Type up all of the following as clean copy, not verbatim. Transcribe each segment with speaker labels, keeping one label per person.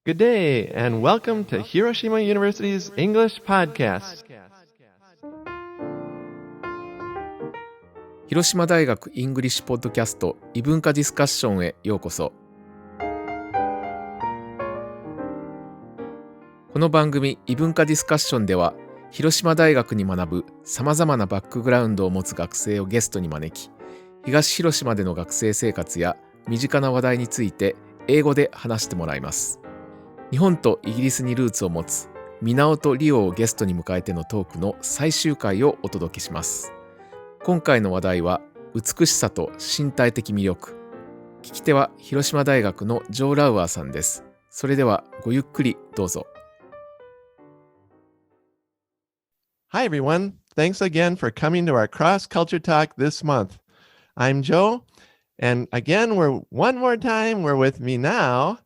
Speaker 1: Good day, and welcome to Hiroshima University's English Podcast.
Speaker 2: 広島大学イングリッシュポッドキャスト異文化ディスカッションへようこそ。この番組異文化ディスカッションでは、広島大学に学ぶ様々なバックグラウンドを持つ学生をゲストに招き、東広島での学生生活や身近な話題について英語で話してもらいます。日本とイギリスにルーツを持つミナオとリオをゲストに迎えてのトークの最終回をお届けします。今回の話題は美しさと身体的魅力。聞き手は広島大学のジョー・ラウアーさんです。それではごゆっくりどうぞ。
Speaker 1: Hi, everyone. Thanks again for coming to our cross-culture talk this month. I'm Joe, and again, one more time, we're with me now.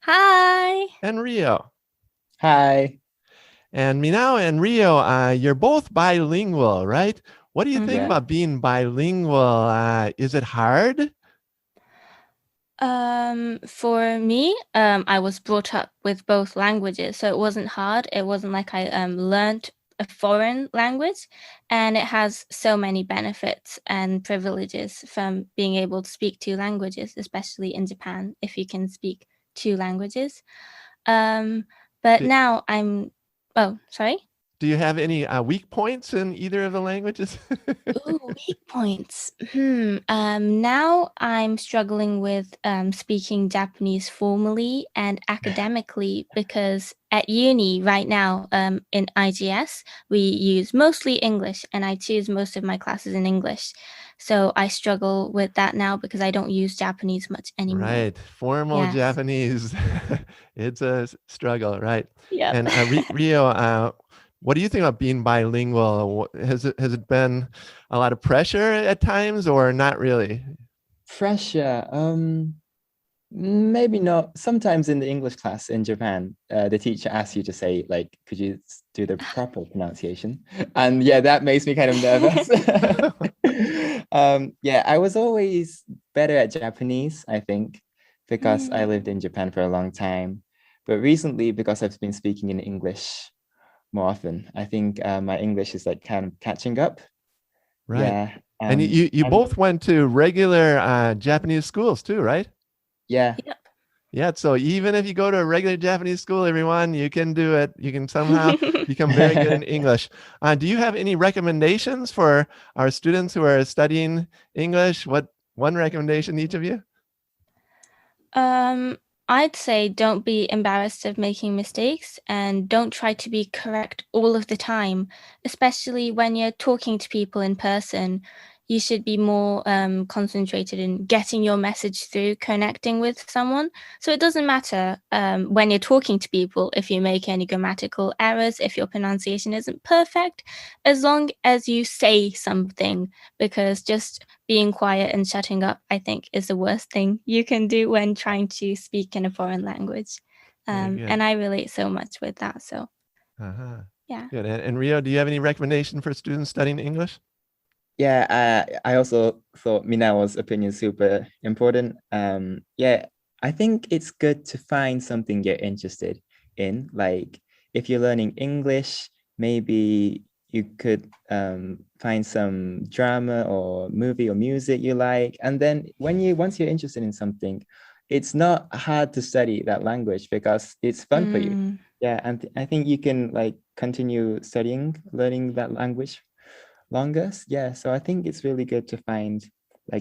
Speaker 3: Hi.
Speaker 1: And Rio.
Speaker 4: Hi.
Speaker 1: And Minao and Rio, you're both bilingual, right? What do you think about being bilingual? Is it hard?
Speaker 3: For me, I was brought up with both languages, so it wasn't hard. It wasn't like I learned a foreign language, and it has so many benefits and privileges from being able to speak two languages, especially in Japan, if you can speak two languages. But now sorry?
Speaker 1: Do you have any weak points in either of the languages?
Speaker 3: Ooh, weak points. Now I'm struggling with speaking Japanese formally and academically because at uni right now in IGS, we use mostly English and I choose most of my classes in English. So I struggle with that now because I don't use Japanese much anymore.
Speaker 1: Right. Formal Japanese. It's a struggle, right?
Speaker 3: Yeah.
Speaker 1: And Rio, what do you think about being bilingual? Has it been a lot of pressure at times or not really?
Speaker 4: Pressure? Maybe not. Sometimes in the English class in Japan, the teacher asks you to say, like, could you do the proper pronunciation? And that makes me kind of nervous. I was always better at Japanese, I think, because I lived in Japan for a long time. But recently, because I've been speaking in English more often, I think my English is like kind of catching up.
Speaker 1: Right.
Speaker 4: Yeah.
Speaker 1: And you both went to regular Japanese schools too, right?
Speaker 4: Yeah.
Speaker 3: Yep.
Speaker 1: Yeah. So even if you go to a regular Japanese school, everyone, you can do it. You can somehow become very good in English. Do you have any recommendations for our students who are studying English? What one recommendation each of you?
Speaker 3: I'd say don't be embarrassed of making mistakes and don't try to be correct all of the time, especially when you're talking to people in person. You should be more concentrated in getting your message through, connecting with someone. So it doesn't matter when you're talking to people if you make any grammatical errors, if your pronunciation isn't perfect, as long as you say something, because just being quiet and shutting up, I think, is the worst thing you can do when trying to speak in a foreign language. And I relate so much with that. So, yeah.
Speaker 1: Good. And Rio, do you have any recommendation for students studying English?
Speaker 4: Yeah, I also thought Minao's opinion super important. I think it's good to find something you're interested in. Like if you're learning English, maybe you could find some drama or movie or music you like. And then once you're interested in something, it's not hard to study that language because it's fun for you. Yeah, and I think you can like continue learning that language longer. Yeah, so I think it's really good to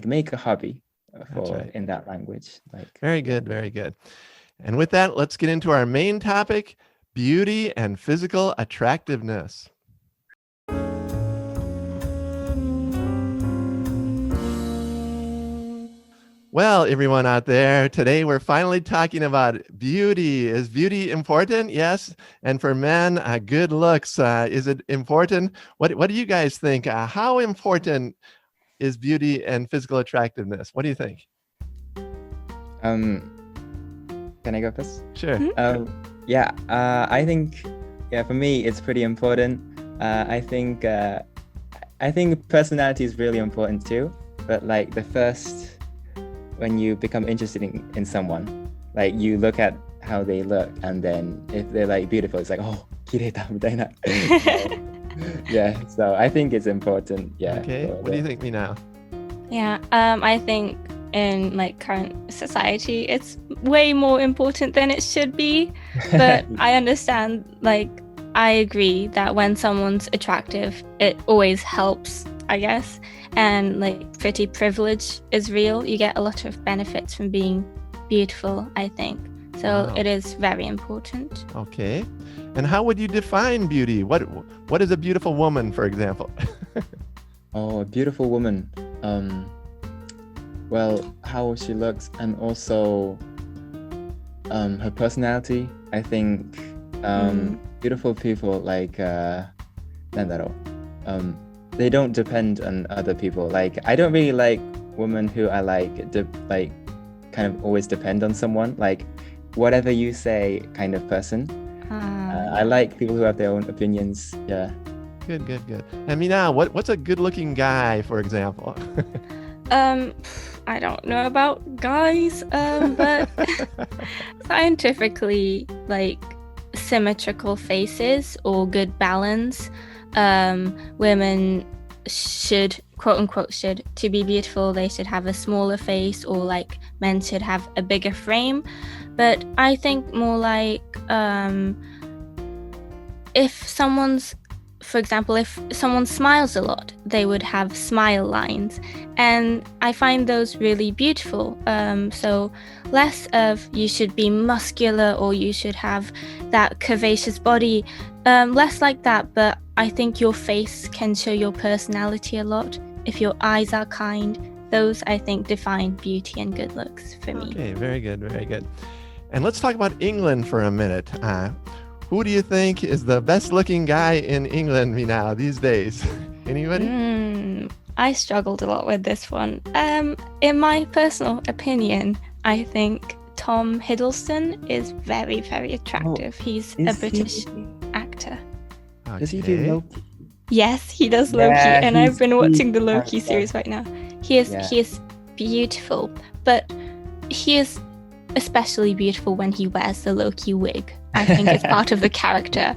Speaker 4: make a hobby in that language.
Speaker 1: Very good, very good. And with that, let's get into our main topic, beauty and physical attractiveness. Well, everyone out there, today we're finally talking about beauty. Is beauty important? Yes. And for men, good looks. Is it important? What do you guys think? How important is beauty and physical attractiveness? What do you think?
Speaker 4: Can I go first?
Speaker 1: Sure.
Speaker 4: I think, for me, it's pretty important. I think personality is really important too. But when you become interested in someone, like you look at how they look, and then if they're like beautiful, it's like, oh, 綺麗だみたいな。Yeah, so I think it's important. Yeah.
Speaker 1: Okay. What do you think, Minao?
Speaker 3: Yeah, I think in like current society, it's way more important than it should be. But I understand, like, I agree that when someone's attractive, it always helps, I guess. And like pretty privilege is real. You get a lot of benefits from being beautiful, I think. So it is very important.
Speaker 1: Okay. And how would you define beauty? What is a beautiful woman, for example?
Speaker 4: Oh, a beautiful woman. Well, how she looks and also her personality. I think beautiful people like なんだろう、they don't depend on other people. Like I don't really like women who are like kind of always depend on someone. Like whatever you say kind of person. I like people who have their own opinions. Yeah.
Speaker 1: Good. And Minao, what's a good-looking guy, for example?
Speaker 3: I don't know about guys, but scientifically, like symmetrical faces or good balance. Women should, quote unquote, to be beautiful, they should have a smaller face, or like men should have a bigger frame. But I think more like for example, if someone smiles a lot, they would have smile lines. And I find those really beautiful. So less of you should be muscular or you should have that curvaceous body. Less like that, but I think your face can show your personality a lot. If your eyes are kind, those I think define beauty and good looks for me.
Speaker 1: Okay, very good. And let's talk about England for a minute. Who do you think is the best looking guy in England Minao these days? Anybody?
Speaker 3: I struggled a lot with this one. In my personal opinion, I think Tom Hiddleston is very, very attractive. He's a British actor.
Speaker 1: Okay.
Speaker 4: Does he do Loki?
Speaker 3: Yes, he does Loki, and I've been watching the Loki series right now. He is beautiful, but he is especially beautiful when he wears the Loki wig. I think it's part of the character.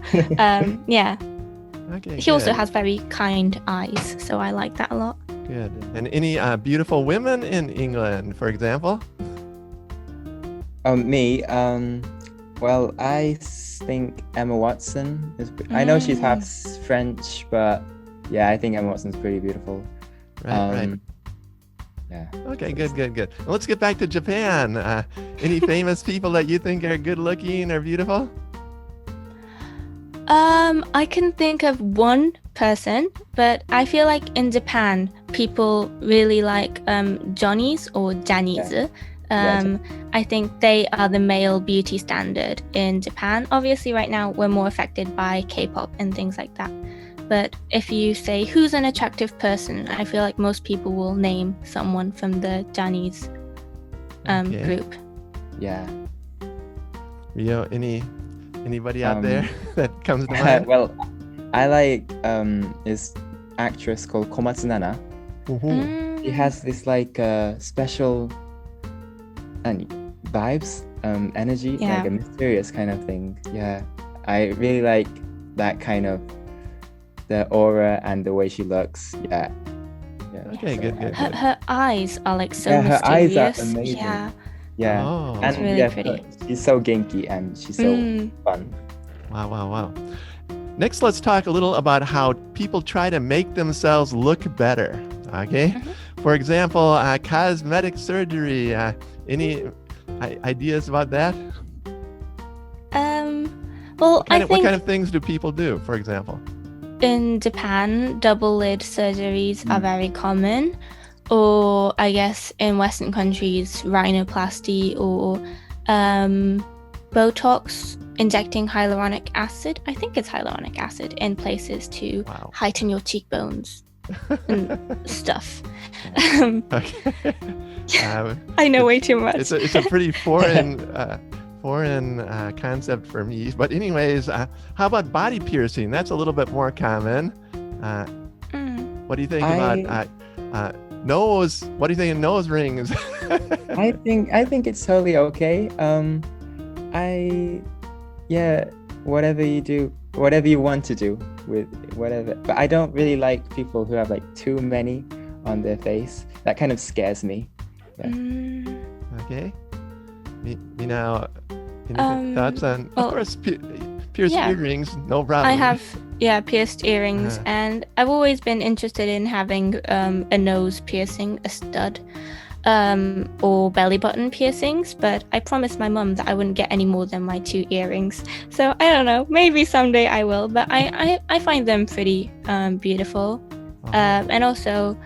Speaker 3: Yeah.
Speaker 1: Okay,
Speaker 3: he also has very kind eyes, so I like that a lot.
Speaker 1: Good. And any beautiful women in England, for example?
Speaker 4: Me, well, I think Emma Watson is. I know she's half French, but yeah, I think Emma Watson's pretty beautiful.
Speaker 1: Right.
Speaker 4: Yeah.
Speaker 1: Okay, good. Well, let's get back to Japan. Any famous people that you think are good looking or beautiful?
Speaker 3: I can think of one person, but I feel like in Japan, people really like Johnnies or Janice. I think they are the male beauty standard in Japan. Obviously, right now, we're more affected by K-pop and things like that. But if you say, who's an attractive person, I feel like most people will name someone from the Johnnies group.
Speaker 4: Yeah.
Speaker 1: Rio, anybody out there that comes to mind?
Speaker 4: Well, I like this actress called Komatsu Nana. She has this like special vibes, energy, like a mysterious kind of thing. Yeah, I really like that kind of the aura and the way she looks. Yeah.
Speaker 1: Okay,
Speaker 4: so,
Speaker 1: good.
Speaker 3: Her eyes are like so mysterious.
Speaker 4: Her eyes are amazing. Yeah.
Speaker 1: Oh.
Speaker 3: It's really pretty.
Speaker 4: She's so genki and she's so fun.
Speaker 1: Wow. Next, let's talk a little about how people try to make themselves look better. Okay. For example, cosmetic surgery. Any ideas about that?
Speaker 3: Well, I think
Speaker 1: what kind of things do people do, for example?
Speaker 3: in Japan, double lid surgeries are very common. Or I guess in Western countries, rhinoplasty or Botox, injecting hyaluronic acid. I think it's hyaluronic acid in places to heighten your cheekbones and stuff.
Speaker 1: Okay.
Speaker 3: I know way too much.
Speaker 1: It's a pretty foreign concept for me. But anyways, how about body piercing? That's a little bit more common. What do you think about nose? What do you think of nose rings?
Speaker 4: I think it's totally okay. whatever you do, whatever you want to do with whatever. But I don't really like people who have like too many on their face. That kind of scares me. Yeah.
Speaker 1: Okay. Mina, any thoughts on, of course, pierced earrings, no problem.
Speaker 3: I have, pierced earrings, and I've always been interested in having a nose piercing, a stud, or belly button piercings, but I promised my mum that I wouldn't get any more than my 2 earrings. So I don't know, maybe someday I will, but I find them pretty beautiful. And also,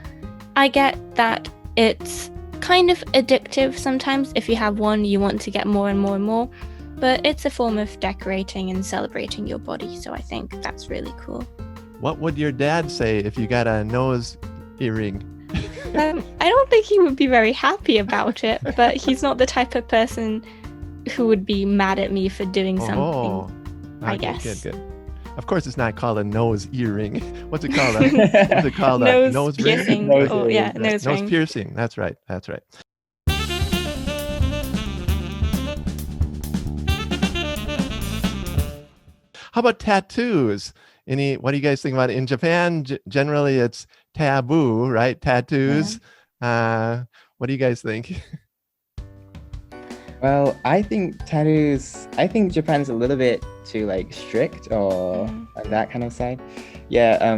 Speaker 3: I get that it's kind of addictive sometimes. If you have one, you want to get more and more and more, but it's a form of decorating and celebrating your body, so I think that's really cool.
Speaker 1: What would your dad say if you got a nose earring?
Speaker 3: I don't think he would be very happy about it, but he's not the type of person who would be mad at me for doing something, I guess.
Speaker 1: Good. Of course, it's not called a nose earring. What's it called? What's it called?
Speaker 3: Nose piercing.
Speaker 1: Ring?
Speaker 3: Nose ring.
Speaker 1: Nose piercing. That's right. How about tattoos? What do you guys think about it? In Japan, generally it's taboo, right? Tattoos. What do you guys think?
Speaker 4: Well, I think Japan's a little bit too like strict or on that kind of side. Yeah,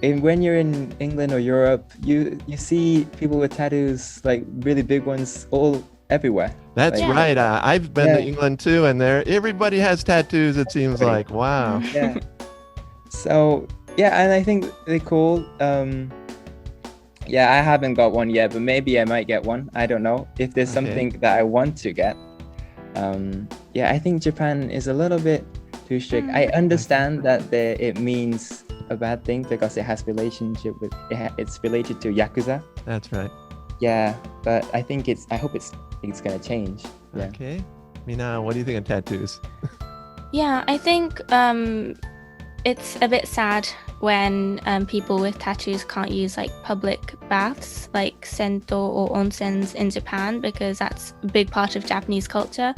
Speaker 4: when you're in England or Europe, you see people with tattoos, like really big ones, all everywhere.
Speaker 1: That's right. I've been to England too, and everybody has tattoos, it seems like. Wow.
Speaker 4: Yeah. So, and I think they're cool. I haven't got one yet, but maybe I might get one. I don't know. If there's something that I want to get. I think Japan is a little bit too strict. I understand that it means a bad thing because it has relationship with it's related to Yakuza.
Speaker 1: That's right.
Speaker 4: Yeah, but I hope it's gonna change. Yeah.
Speaker 1: Okay. Mina, what do you think of tattoos?
Speaker 3: Yeah, I think it's a bit sad when people with tattoos can't use like public baths like sento or onsens in Japan, because that's a big part of Japanese culture.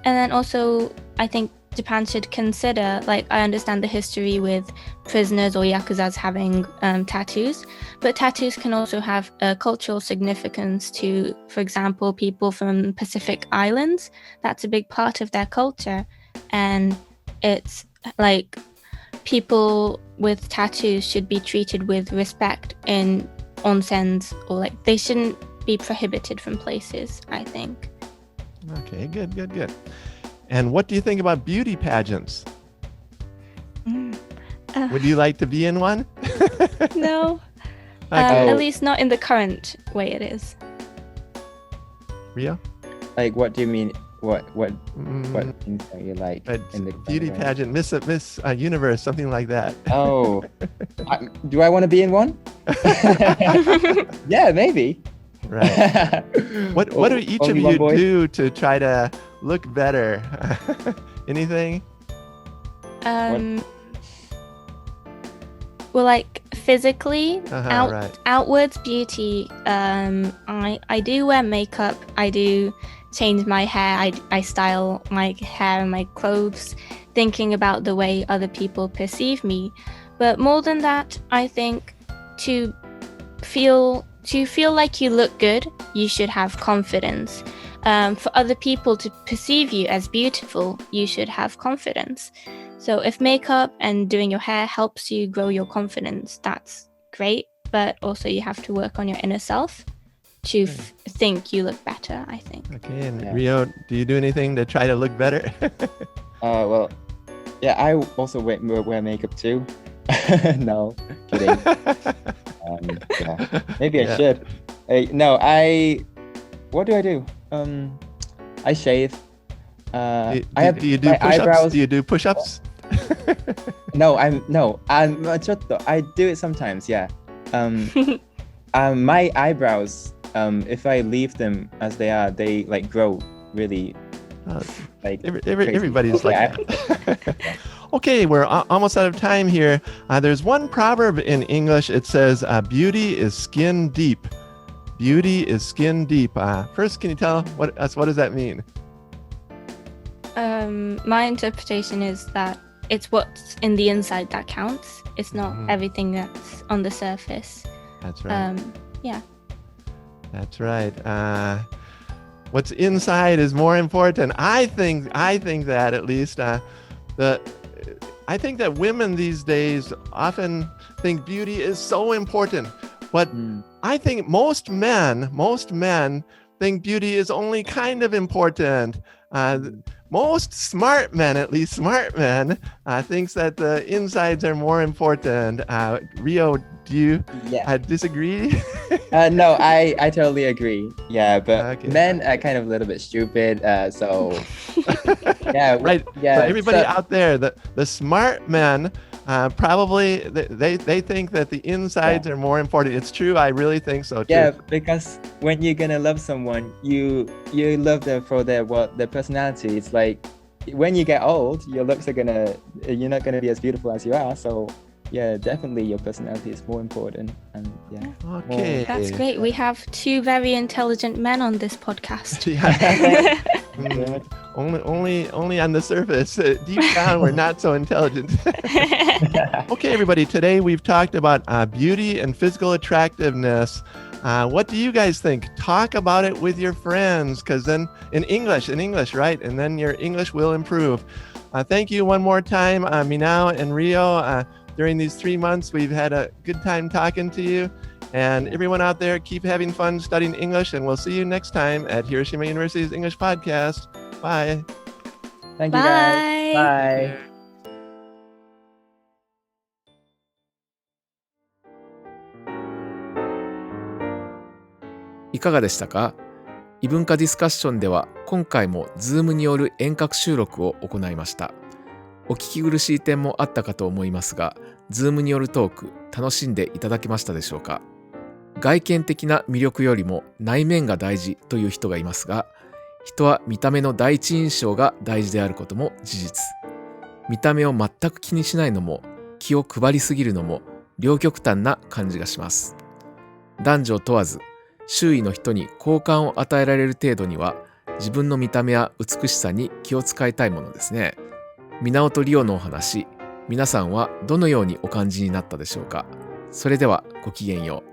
Speaker 3: And then also I think Japan should consider, like, I understand the history with prisoners or yakuzas having tattoos, but tattoos can also have a cultural significance to, for example, people from Pacific Islands. That's a big part of their culture, and it's like people with tattoos should be treated with respect in onsens, or like they shouldn't be prohibited from places, I think.
Speaker 1: Okay, good. And what do you think about beauty pageants? Would you like to be in one?
Speaker 3: No, at least not in the current way it is.
Speaker 1: Rio?
Speaker 4: Like, what do you mean? What things are you like in the
Speaker 1: beauty pageant, Miss Universe, something like that?
Speaker 4: Oh, do I want to be in one? Yeah, maybe.
Speaker 1: Right. What do each of you do to try to look better? Anything?
Speaker 3: Well, like physically,
Speaker 1: right.
Speaker 3: Outwards beauty. I do wear makeup. I do change my hair. I style my hair and my clothes, thinking about the way other people perceive me. But more than that, I think to feel like you look good, you should have confidence. For other people to perceive you as beautiful, you should have confidence. So if makeup and doing your hair helps you grow your confidence, that's great. But also you have to work on your inner self to think you look better, I think.
Speaker 1: Okay, and Rio, do you do anything to try to look better?
Speaker 4: Well, yeah, I also wear makeup too. No, kidding. Maybe I should. What do I do? I shave.
Speaker 1: Do you do push-ups? Do you do push-ups?
Speaker 4: I do it sometimes, yeah. My eyebrows, if I leave them as they are, they like grow really like
Speaker 1: everybody's like that. Okay, we're almost out of time here. There's one proverb in English. It says, beauty is skin deep. Beauty is skin deep. First, can you tell what does that mean?
Speaker 3: My interpretation is that it's what's in the inside that counts. It's not everything that's on the surface.
Speaker 1: That's right.
Speaker 3: Yeah.
Speaker 1: That's right. What's inside is more important. I think that at least I think that women these days often think beauty is so important. But I think most men think beauty is only kind of important. Most smart men, at least smart men, thinks that the insides are more important. Rio, do you disagree?
Speaker 4: No, I totally agree. Yeah, but
Speaker 1: Okay.
Speaker 4: men are kind of a little bit stupid. So yeah,
Speaker 1: Right.
Speaker 4: Yeah,
Speaker 1: So everybody
Speaker 4: so-
Speaker 1: out there, the smart men, probably they think that the insides are more important. It's true. I really think so too.
Speaker 4: Yeah, because when you're gonna love someone, you love them for their personality. It's like when you get old, you're not gonna be as beautiful as you are. So yeah, definitely your personality is more important. And yeah.
Speaker 1: Okay.
Speaker 3: That's great. We have two very intelligent men on this podcast.
Speaker 1: Yeah. Only on the surface. Deep down, we're not so intelligent. Okay, everybody. Today we've talked about beauty and physical attractiveness. What do you guys think? Talk about it with your friends, because then in English, right? And then your English will improve. Thank you one more time, Minao and Rio. During these 3 months, we've had a good time talking to you. And everyone out there, keep having fun studying English, and we'll see you next time at Hiroshima University's English Podcast. Bye.
Speaker 4: Thank you guys. Bye.
Speaker 2: いかがでしたか？異文化ディスカッションでは今回も Zoom による遠隔収録を行いました。お聞き苦しい点もあったかと思いますが、Zoom によるトーク楽しんでいただけましたでしょうか？外見的な魅力よりも内面が大事という人がいますが、人は見た目の第一印象が大事であることも事実。見た目を全く気にしないのも、気を配りすぎるのも両極端な感じがします。男女問わず、周囲の人に好感を与えられる程度には、自分の見た目や美しさに気を使いたいものですね。ミナオとリオのお話、皆さんはどのようにお感じになったでしょうか？それではごきげんよう。